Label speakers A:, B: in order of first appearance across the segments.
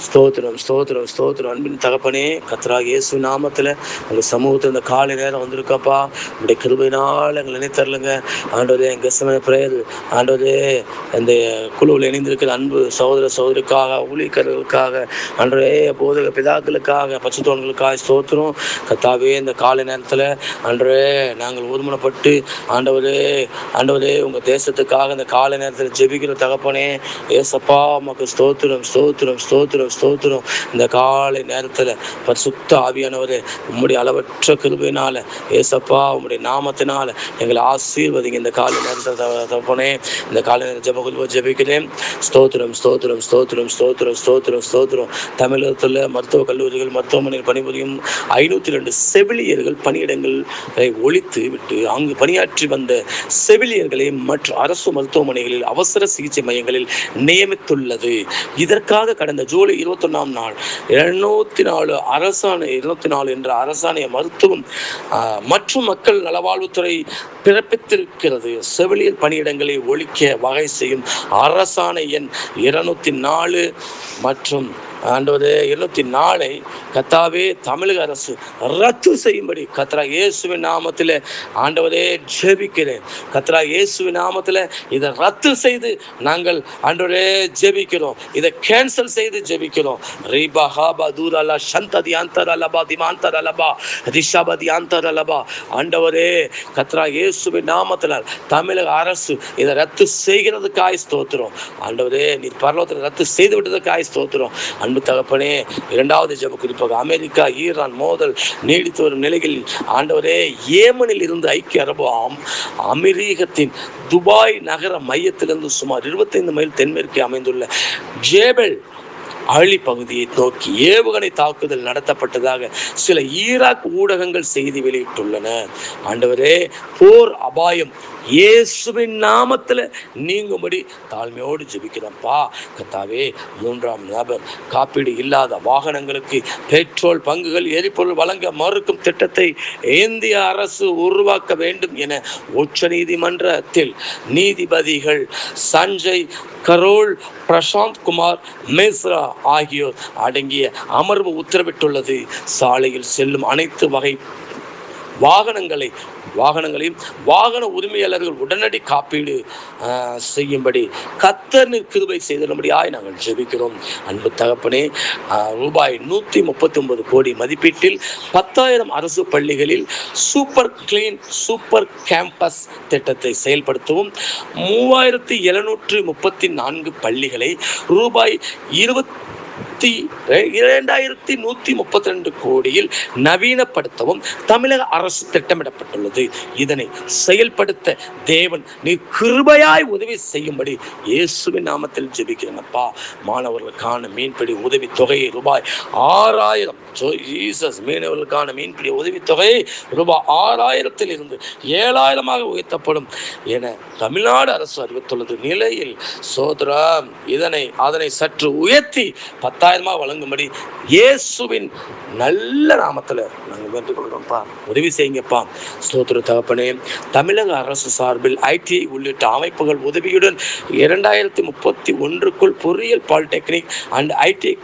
A: ஸ்தோத்திரம், ஸ்தோத்திரம், ஸ்தோத்திரம். அன்பின் தகப்பனே, கர்த்தராகிய இயேசு நாமத்தில் உங்கள் சமூகத்தில் இந்த காலை நேரம் வந்திருக்கப்பா. உங்களுடைய கிருபையினால் எங்களை நினைத்தரலுங்க ஆண்டவரே. என் கெஸ்ஸமனே பிரேயர் ஆண்டவரே, இந்த குழுவில் இணைந்திருக்கிற அன்பு சகோதர சகோதரிக்காக, ஊழியக்காரர்களுக்காக, ஆண்டவரே போதக பிதாக்களுக்காக, பரிசுத்தவான்களுக்காக ஸ்தோத்திரம். கர்த்தாவே, இந்த காலை நேரத்தில் ஆண்டவரே நாங்கள் ஒருமனப்பட்டு ஆண்டவரே உங்கள் தேசத்துக்காக இந்த காலை நேரத்தில் ஜெபிக்கிற தகப்பனே ஏசப்பா, உமக்கு ஸ்தோத்திரம், ஸ்தோத்திரம், ஸ்தோத்திரம், ஸ்தோத்திரம். இந்த காலை நேரத்தில் பரிசுத்த ஆவியானவரே, உம்முடைய அளவற்ற கிருபையினால ஏசப்பா, உம்முடைய நாமத்தினால எங்களை ஆசீர்வதிங்க. இந்த காலை நேரத்தில் தகப்பனே, இந்த காலை நேரம் ஜெபிக்கிறேன். ஸ்தோத்திரம், ஸ்தோத்திரம், ஸ்தோத்திரம், ஸ்தோத்திரம், ஸ்தோத்திரம், ஸ்தோத்திரம். தமிழகத்தில் மருத்துவக் கல்லூரிகள், மருத்துவமனையில் பணிபுரியும் 502 செவிலியர்கள் பணியிடங்களை ஒழித்து விட்டு அங்கு பணியாற்றி வந்த செவிலியர்களை மற்ற அரசு மருத்துவமனைகளில் அவசர சிகிச்சை மையங்களில் நியமித்துள்ளது. இதற்காக கடந்த ஜூலை 21ஆம் நாள் 204 என்ற அரசாணைய மருத்துவம் மற்றும் மக்கள் நலவாழ்வுத்துறை பிறப்பித்திருக்கிறது. செவிலியர் பணியிடங்களை ஒழிக்க வகை செய்யும் அரசாணை எண் 204 மற்றும் 204 கர்த்தாவே தமிழக அரசு ரத்து செய்யும்படி கர்த்தரா இயேசுவின் நாமத்தில் ஆண்டவரே ஜெபிக்கிறேன். கர்த்தரா இயேசுவின் நாமத்தில் இதை ரத்து செய்து நாங்கள் ஆண்டவரே ஜெபிக்கிறோம். இதை கேன்சல் செய்து ஜெபிக்கிறோம். ரீபா ஹாபா தூரலா சந்ததி அந்தரலபா திமாந்தரலபா ரிஷபதி அந்தரலபா. ஆண்டவரே கர்த்தரா இயேசுவின் நாமத்தில் தமிழக அரசு இதை ரத்து செய்கிறதுக்காய் ஸ்தோத்திரம். ஆண்டவரே நீர் பரலோகத்தில் ரத்து செய்து விட்டதுக்காய் ஸ்தோத்திரம். அன்பு தகப்பனே, 2வது ஜெப குறிப்பாக அமெரிக்கா ஈரான் மோதல் நீடித்து வரும் நிலையில் ஆண்டவரே, ஏமனில் இருந்து ஐக்கிய அரபு அமீரகத்தின் துபாய் நகர மையத்திலிருந்து சுமார் 25 மைல் தென்மேற்கே அமைந்துள்ள ஜேபல் அழி பகுதியை நோக்கி ஏவுகணை தாக்குதல் நடத்தப்பட்டதாக சில ஈராக் ஊடகங்கள் செய்தி வெளியிட்டுள்ளன. ஆண்டவரே, போர் அபாயம் இயேசுவின் நாமத்தில் நீங்கும்படி தாழ்மையோடு ஜெபிக்கிறோம்ப்பா. கர்த்தாவே, 3ஆம் நபர் காப்பீடு இல்லாத வாகனங்களுக்கு பெட்ரோல் பங்குகள் எரிபொருள் வழங்க மறுக்கும் திட்டத்தை இந்திய அரசு உருவாக்க வேண்டும் என உச்ச நீதிமன்றத்தில் நீதிபதிகள் சஞ்சய் கரோல், பிரசாந்த் குமார் மிஸ்ரா ஆகியோர் அடங்கிய அமர்வு உத்தரவிட்டுள்ளது. சாலையில் செல்லும் அனைத்து வகை வாகனங்களையும் வாகன உரிமையாளர்கள் உடனடி காப்பீடு செய்யும்படி கர்த்தர் கிருபை செய்தபடியாய் நாங்கள் ஜெபிக்கிறோம். அன்பு தகப்பனே, ரூபாய் 139 கோடி மதிப்பீட்டில் 10,000 அரசு பள்ளிகளில் சூப்பர் கிளீன் சூப்பர் கேம்பஸ் திட்டத்தை செயல்படுத்தவும் 3,734 பள்ளிகளை ரூபாய் 2,132 கோடியில் நவீனப்படுத்தவும் தமிழக அரசு திட்டமிடப்பட்டுள்ளது. இதனை செயல்படுத்த தேவன் நீர் கிருபையாய் உதவி செய்யும்படி இயேசுவின் நாமத்தில் ஜெபிக்கிறேன்ப்பா. மாணவர்களுக்கான மீன்பிடி உதவி தொகையை ரூபாய் 6,000 மீனவர்களுக்கான மீன்பிடி உதவி தொகையை ரூபாய் 6,000 இருந்து 7,000 உயர்த்தப்படும் என தமிழ்நாடு அரசு அறிவித்துள்ளது. நிலையில் சோதரம் அதனை சற்று உயர்த்தி 10,000 வழங்கும்படி இயேசுவின் நல்ல நாமத்தில் நாங்கள் வேண்டிக் கொள்கிறோம்ப்பா. உதவி செய்யுங்கப்பா. ஸ்தோத்திர தகப்பனே, தமிழக அரசு சார்பில் ITI உள்ளிட்ட அமைப்புகள் உதவியுடன் 2031க்குள் பொறியியல் பாலிடெக்னிக் அண்ட் ITI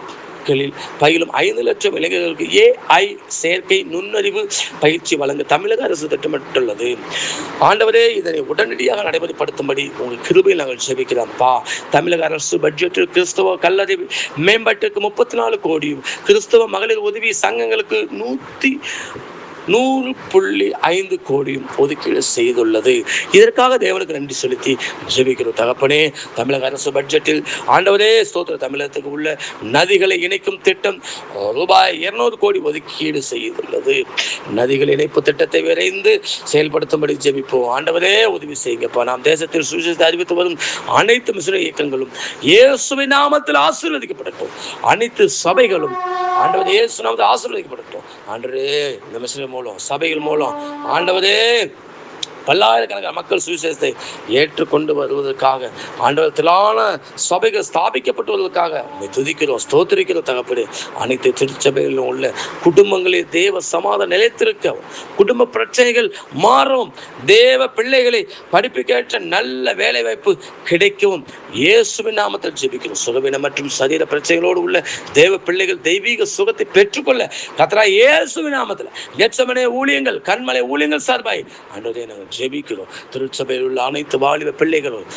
A: பயிலும் 5 லட்சம் இளைஞர்களுக்கு AI செயற்கை நுண்ணறிவு பயிற்சி வழங்க தமிழக அரசு திட்டமிட்டுள்ளது. ஆண்டவரே, இதனை உடனடியாக நடைமுறைப்படுத்தும்படி உங்கள் கிருபையில் நாங்கள் ஜெபிக்கிறோம்ப்பா. தமிழக அரசு பட்ஜெட்டில் கிறிஸ்தவ கல்லறை மேம்பாட்டுக்கு 34 கோடியும், கிறிஸ்தவ மகளிர் உதவி சங்கங்களுக்கு 100.5 கோடியும் ஒதுக்கீடு செய்துள்ளது. இதற்காக தேவனுக்கு நன்றி செலுத்தி ஜெபிக்கிறோம் தகப்பனே. தமிழக அரசு பட்ஜெட்டில் ஆண்டவரே ஸ்தோத்திர தமிழகத்துக்கு உள்ள நதிகளை இணைக்கும் திட்டம் ரூபாய் 200 கோடி ஒதுக்கீடு செய்துள்ளது. நதிகள் இணைப்பு திட்டத்தை விரைந்து செயல்படுத்தும்படி ஜெபிப்போம். ஆண்டவரே உதவி செய்யுங்கப்பா. நாம் தேசத்தில் சுவிசேஷத்தை அறிவித்து வரும் அனைத்து மிஷனரி இயக்கங்களும் இயேசுவின் நாமத்தில் ஆசீர்வதிக்கப்படட்டும். அனைத்து சபைகளும் ஆண்டவரே இயேசு நாமத்தில் ஆசீர்வதிக்கப்படட்டும். ஆண்டவரே, இந்த மிஷனரி மூலம் சபைகள் மூலம் ஆண்டவரே பல்லாயிரக்கணக்கான மக்கள் சுவிசேஷத்தை ஏற்றுக்கொண்டு வருவதற்காக ஆண்டவர் திரளான சபைகள் ஸ்தாபிக்கப்பட்டு வருவதற்காக துதிக்கிறோம், ஸ்தோத்திரிக்கிறோம் தகப்பனே. அனைத்து திருச்சபைகளிலும் உள்ள குடும்பங்களில் தேவ சமாதானம் நிலைத்திருக்க, குடும்ப பிரச்சனைகள் மாறும், தேவ பிள்ளைகளை படிப்புக்கேற்ற நல்ல வேலை வாய்ப்பு கிடைக்கவும் இயேசுவின் நாமத்தில் ஜெபிக்கிறோம். சுகவீனம் மற்றும் சரீர பிரச்சனைகளோடு உள்ள தேவ பிள்ளைகள் தெய்வீக சுகத்தை பெற்றுக்கொள்ள கர்த்தராகிய இயேசுவின் நாமத்தில் கெத்செமனே ஊழியங்கள், கண்மலை ஊழியங்கள் சார்பாய் ஆண்டவரே நாங்கள் ஜெபிக்கிறோம். திருச்சபையில் உள்ள அனைத்து வாலிப பிள்ளைகளும்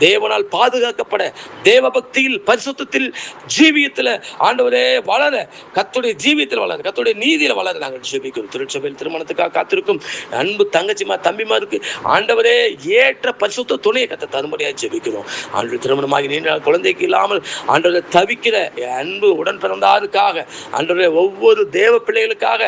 A: தேவனால் பாதுகாக்கப்பட, தேவ பக்தியில், பரிசுத்தத்தில், ஜீவியத்தில் ஆண்டவரே வளர, கர்த்தருடைய ஜீவியத்தில் வளர, கர்த்தருடைய நீதியில் வளர நாங்கள் ஜெபிக்கிறோம். திருச்சபையில் திருமணத்துக்காக காத்திருக்கும் அன்பு தங்கச்சிமா தம்பிமாருக்கு ஆண்டவரே ஏற்ற பரிசுத்த துணையை கர்த்தர் தரும்படியாக ஜெபிக்கிறோம். ஆண்டவர் திருமணமாகி நீண்ட குழந்தைக்கு இல்லாமல் ஆண்டவரை தவிக்கிற அன்பு உடன் பிறந்தாருக்காக ஆண்டவரே ஒவ்வொரு தேவ பிள்ளைகளுக்காக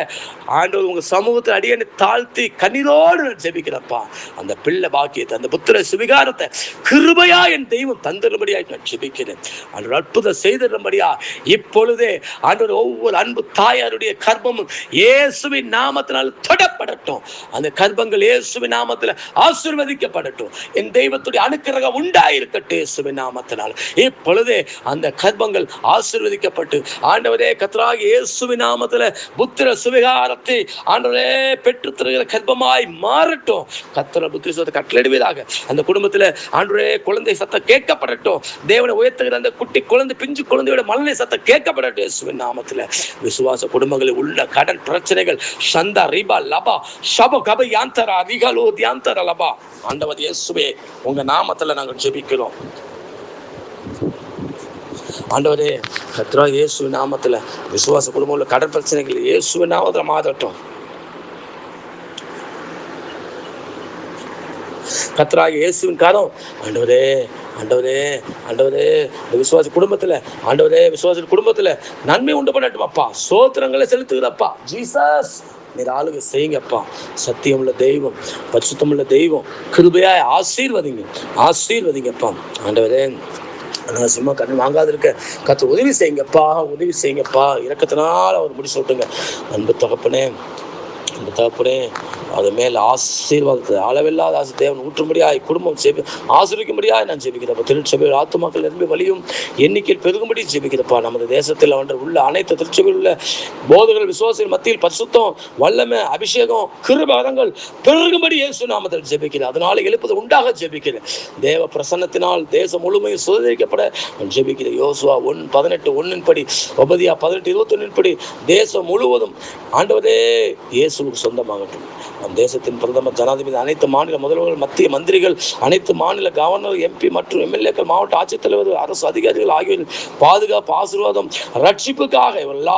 A: ஆண்டவர் உங்க சமூகத்தில் அடியனை தாழ்த்தி கண்ணீரோடு ஜெபிக்கிறப்பா. அந்த பிள்ளை பாக்கியத்தை, அந்த புத்திர சுவிகாரத்தை கிருபையா என் தெய்வம் தந்திரும்படியாக நான் ஜெபிக்கிறேன். ஆண்டவர் அற்புதம் செய்திரும்படியா இப்பொழுதே ஆண்டவர் ஒவ்வொரு அன்பு தாயாருடைய கர்ப்பமும் இயேசுவின் நாமத்தினால் தொடப்படட்டும். அந்த கர்ப்பங்கள் இயேசுவின் நாமத்தில் ஆசீர்வதிக்கப்படட்டும். என் தெய்வத்துடைய அனுக்கிரகம் உண்டாயிருக்கட்டும் இயேசுவின் நாமத்தினால். இப்பொழுதே அந்த கர்ப்பங்கள் ஆசீர்வதிக்கப்பட்டு ஆண்டவரே கர்த்தராகிய இயேசுவின் நாமத்தில் புத்திர சுவிகாரத்தை ஆண்டவரே பெற்றுத் தருகிற கர்ப்பமாய் மாறட்டும். கர்த்தர் புத்திர சுவிகாரத்தை கட்டளையிடுவதாக. அந்த குடும்பத்தில் ஆண்டவரே குழந்தை சத்தம் கேட்கப்படட்டும். தேவனை உயர்த்துகிற அந்த குட்டி குழந்தை, பிஞ்சு குழந்தையோட மழலை சத்தம் கேட்கப்படட்டும் இயேசுவின் நாமத்தில். விசுவாச குடும்பங்களில் உள்ள கடன் பிரச்சனைகள் சந்தா ரிபா லபா ஷப கப யாந்தரா ரிகலோ தியாந்தர லபா ஆண்டவர் இயேசுவே உங்க நாமத்தில் நாங்கள் ஜெபிக்கிறோம். ஆண்டவரே கர்த்தராகிய இயேசுவின் நாமத்தில் விசுவாச குடும்பம் உள்ள கடன் பிரச்சனைகள் இயேசுவின் நாமத்தில் மாறட்டும். கர்த்தராகிய இயேசுவின் காரம் ஆண்டவரே ஆண்டவரே ஆண்டவரே விசுவாச குடும்பத்தில் ஆண்டவரே விசுவாச குடும்பத்தில் நன்மை உண்டு பண்ணட்டும் அப்பா. சோத்திரங்களை செலுத்துகிறப்பா. ஜீசஸ் நீர் ஆளுகை செய்யுங்கப்பா. சத்தியமுள்ள தெய்வம், பரிசுத்தமுள்ள தெய்வம், கிருபையாய் ஆசீர்வதிங்கப்பா. ஆண்டவரே சும்மா கடன் வாங்காது இருக்க கர்த்தர் உதவி செய்யுங்கப்பா. இரக்கத்தினால் அவர் முடி சொல்லுங்க. அன்பு தகப்பனே அது மேல் ஆசீர்வாதத்தை அளவில்லாத ஆசை தேவன் ஊற்றும்படியாய் குடும்பம் ஆசீர்வதிக்கும்படியாய் நான் ஜெபிக்கிறப்ப. திருச்சபையில் ஆத்துமாக்கள் நிரம்பி வலியும் எண்ணிக்கையில் பெருகும்படி ஜெபிக்கிறப்பா. நமது தேசத்தில் உள்ள அனைத்து திருச்சபையில் உள்ள போதகர்கள் விசுவாசிகள் மத்தியில் பரிசுத்தம், வல்லமை, அபிஷேகம், கிருபைகள் பெருகும்படி இயேசு நாமத்தில் ஜெபிக்கிறேன். அதனால எழுப்பது உண்டாக ஜெபிக்கிறேன். தேவ பிரசன்னத்தினால் தேசம் முழுமையும் சுதந்திரிக்கப்பட ஜெபிக்கிறேன். யோசுவா 1:18 படி, ஒபதியா 18:21 படி தேசம் முழுவதும் ஆண்டவரே இயேசுவுக்கு சொந்தமாகட்டும். நம் தேசத்தின் பிரதமர், ஜனாதிபதி, அனைத்து மாநில முதல்வர்கள், மத்திய மந்திரிகள், அனைத்து மாநில கவர்னர், எம்பி மற்றும் எம்எல்ஏக்கள், மாவட்ட ஆட்சித்தலைவர்கள், அரசு அதிகாரிகள் ஆகியோரின் பாதுகாப்பு, ஆசீர்வாதம், ரட்சிப்புக்காக எல்லா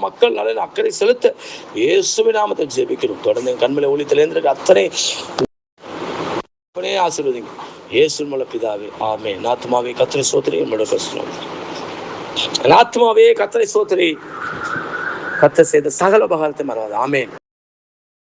A: மக்கள் நலன் அக்கறை செலுத்த இயேசுவின் நாமத்தில் ஜெபிக்கிறோம். தொடர்ந்து கண்மலை ஊழியத்தில் இருந்திருக்க அத்தனை ஆசீர்வதிங்க இயேசுவின் மூலம் பிதாவே, ஆமென். ஆத்துமாவே கர்த்தரை ஸ்தோத்திரி. ஆத்துமாவே கர்த்தரை ஸ்தோத்திரி. கர்த்தர் செய்த சகல உபகாரத்தை மறவாது. ஆமென்.